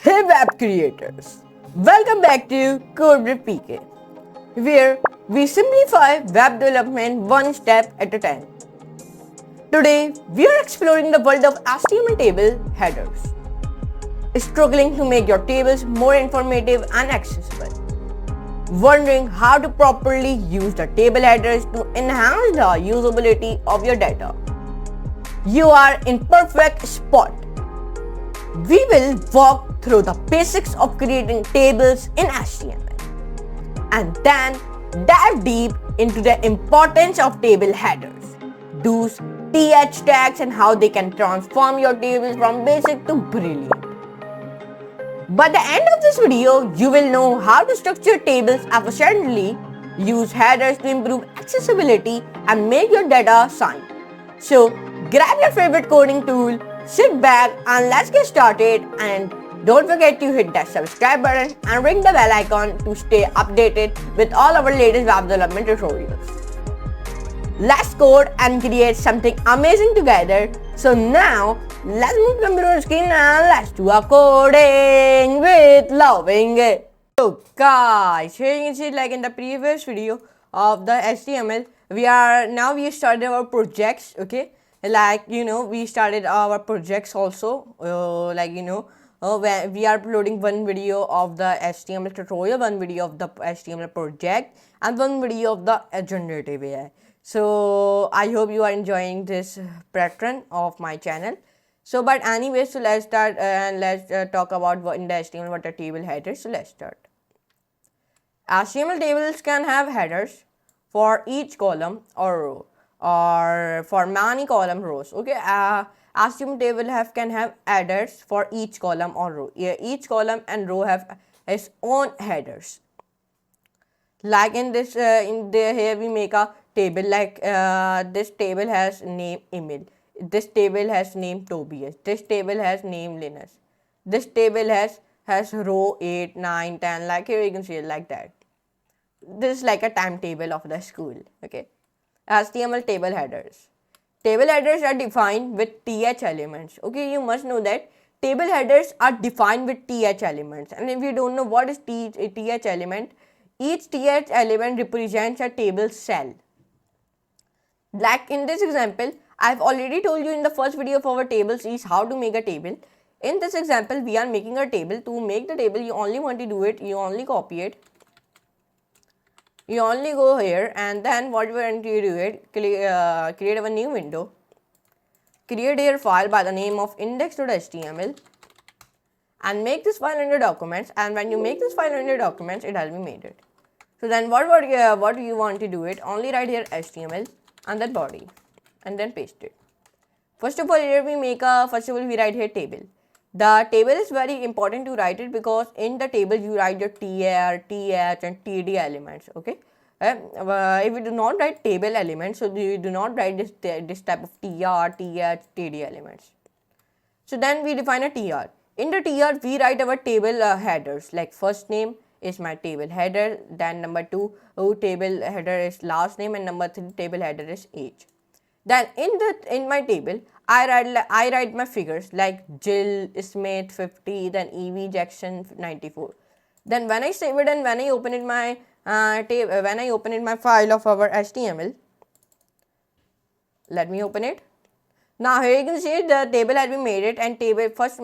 Hey web creators! Welcome back to CodeWithPk, where we simplify web development one step at a time. Today, we are exploring the world of HTML table headers, struggling to make your tables more informative and accessible, wondering how to properly use the table headers to enhance the usability of your data. You are in perfect spot. We will walk through the basics of creating tables in HTML and then dive deep into the importance of table headers, those th tags and how they can transform your tables from basic to brilliant. By the end of this video, you will know how to structure tables efficiently, use headers to improve accessibility and make your data shine. So grab your favorite coding tool, sit back and let's get started, and don't forget to hit that subscribe button and ring the bell icon to stay updated with all our latest web development tutorials. Let's code and create something amazing together. So now let's move computer screen and let's do a coding with loving it. So guys, here you can see like in the previous video of the HTML, we started our projects, okay? We started our projects also, when we are uploading one video of the HTML tutorial, one video of the HTML project, and one video of the generative AI. So I hope you are enjoying this pattern of my channel. So but anyways, so let's start and let's talk about what in the HTML what are table headers. So let's start. HTML tables can have headers for each column or row, or for many column rows. Okay, HTML table can have headers for each column or row. Each column and row have its own headers. Like in this, here we make a table. Like this table has name Emil. This table has name Tobias. This table has name Linus. This table has row 8, 9, 10. Like here you can see it like that. This is like a timetable of the school. Okay. HTML table headers. Table headers are defined with th elements. Okay, you must know that table headers are defined with th elements. And if you don't know what is th element, each th element represents a table cell. Like in this example, I've already told you in the first video of our tables is how to make a table. In this example, we are making a table. To make the table, you only want to do it, you only copy it. You only go here and then what we are going to do it, create a new window, create your file by the name of index.html and make this file under documents, and when you make this file under documents, it has been made it. So then what do you want to do it, only write here HTML and then body and then paste it. First of all, here we we write here table. The table is very important to write it because in the table you write your tr, th and td elements. Okay, if you do not write table elements, so you do not write this type of tr, th, td elements. So then we define a tr. In the tr we write our table headers, like first name is my table header, then number 2 table header is last name, and number 3 table header is age. Then in my table, I write my figures like Jill Smith 50, then EV Jackson 94. Then when I save it and when I open it my my file of our HTML, let me open it. Now here you can see the table has been made it, and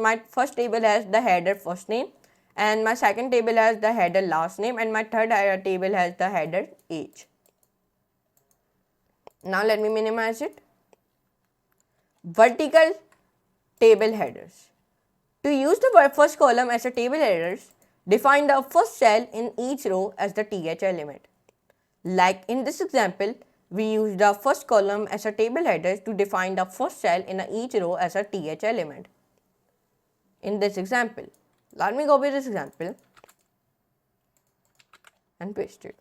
my first table has the header first name, and my second table has the header last name, and my third table has the header age. Now let me minimize it. Vertical table headers. To use the first column as a table headers, define the first cell in each row as the th element. Like in this example, we use the first column as a table headers to define the first cell in each row as a th element. In this example, let me copy this example and paste it.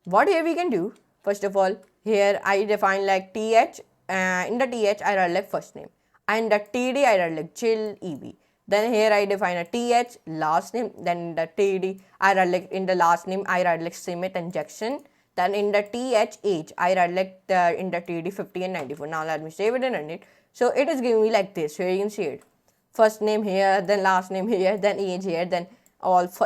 What here we can do, first of all, here I define like th, in the th I write like first name, and the td I write like Jill EV. Then here I define a th last name, then the td I write like in the last name I write like Smith and Jackson. Then in the th age I write like in the td 50 and 94. Now let me save it and run it. So it is giving me like this. Here you can see it. first name here, then last name here, then age here, then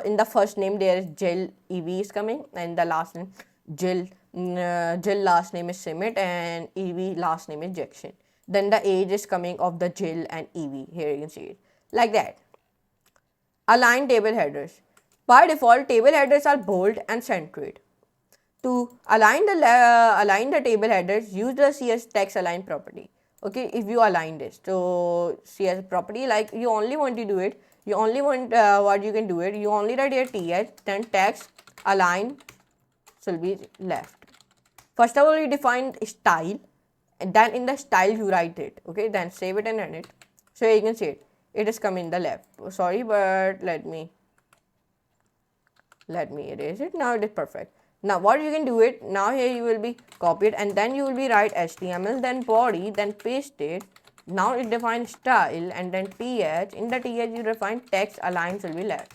in the first name there is Jill EV is coming, and the last name Jill. Jill last name is Simit, and EV last name is Jackson. Then the age is coming of the Jill and EV. Here you can see it like that. Align table headers. By default, table headers are bold and centered. To align the table headers, use the CS text align property. Okay, if you align this, so CS property, like you only want to do it, you only want what you can do it, you only write here th, then text align will be left. First of all, you define style, and then in the style you write it. Okay, then save it and run it. So you can see it. It is coming in the left. Sorry, but let me erase it. Now it is perfect. Now what you can do it, now here you will be copy it, and then you will be write HTML, then body, then paste it. Now it defines style, and then th. In the th you define text align will be left.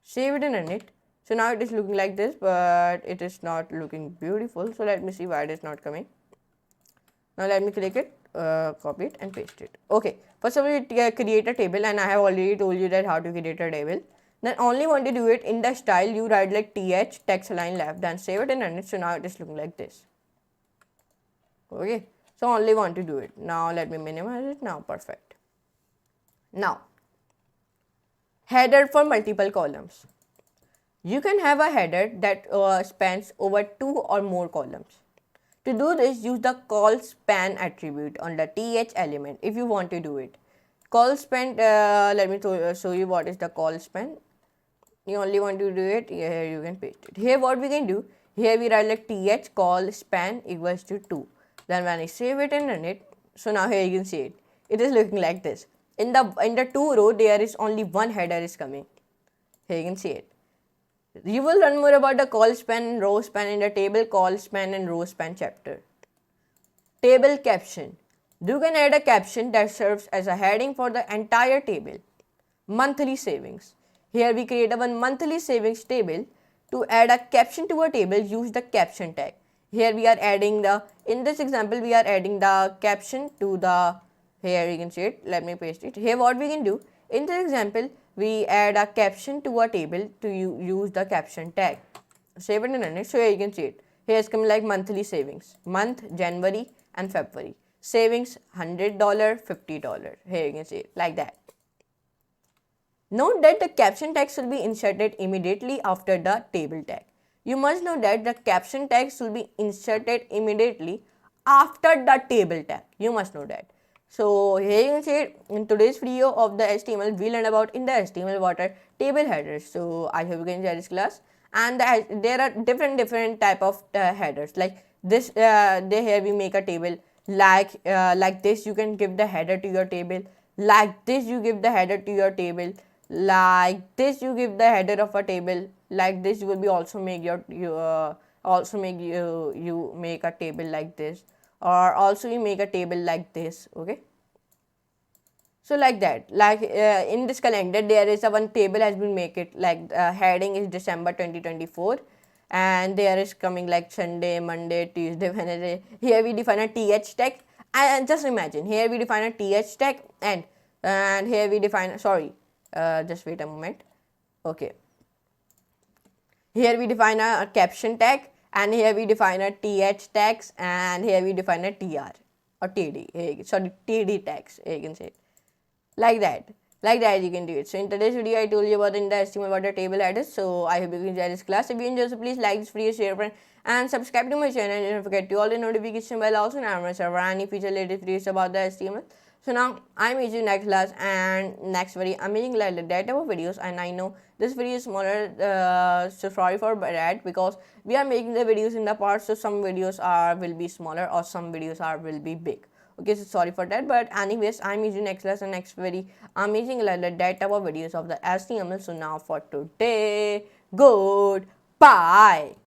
Save it and run it. So now it is looking like this, but it is not looking beautiful. So let me see why it is not coming. Now let me click it, copy it and paste it. Okay, first of all you create a table, and I have already told you that how to create a table. Then only want to do it in the style, you write like th, text align left, then save it and run it. So now it is looking like this. Okay, so only want to do it. Now let me minimize it. Now perfect. Now header for multiple columns. You can have a header that spans over 2 or more columns. To do this, use the col span attribute on the th element if you want to do it. Col span, let me show you what is the col span. You only want to do it, here you can paste it. Here what we can do, here we write like th col span equals to 2. Then when I save it and run it, so now here you can see it. It is looking like this. In the 2 row, there is only one header is coming. Here you can see it. You will learn more about the col span and row span in the table col span and row span chapter. Table caption. You can add a caption that serves as a heading for the entire table. Monthly savings. Here we create a one monthly savings table. To add a caption to a table, use the caption tag. Here we are adding in this example we are adding the caption to the, here you can see it, let me paste it. Here what we can do, in this example we add a caption to a table to use the caption tag. Save it and run it. So here you can see it. Here is coming like monthly savings. Month, January and February. Savings $100, $50. Here you can see it like that. Note that the caption text will be inserted immediately after the table tag. You must know that the caption text will be inserted immediately after the table tag. You must know that. So here you can see it. In today's video of the HTML, we learned about in the HTML what are table headers. So I hope you can enjoy this class. And there are different type of headers. Like this, here we make a table like this. You can give the header to your table. Like this, you give the header to your table. Like this, you give the header of a table. Like this, you will be also make you make a table like this, or also you make a table like this. Okay, so like that, like in this calendar there is a one table has been make it like heading is December 2024, and there is coming like Sunday, Monday, Tuesday, Wednesday. Here we define a th tag, and just imagine here we define a th tag, and here we define, sorry, just wait a moment. Okay, here we define a caption tag, and here we define a th tags, and here we define a tr or td, sorry, td tags. You can say it like that. Like that you can do it. So in today's video I told you about in the HTML about the table headers. So I hope you enjoy this class. If you enjoy, so please like this video, share friend, and subscribe to my channel. And don't forget to all the notification bell also, and I'm going to serve any future latest videos about the HTML. So now I'm meet you next class and next very amazing like that type of videos. And I know this video is smaller, so sorry for that, because we are making the videos in the parts. So some videos will be smaller, or some videos will be big. Okay, so sorry for that, but anyways, I'm using next class and next very amazing like that type of videos of the HTML. So now for today, goodbye.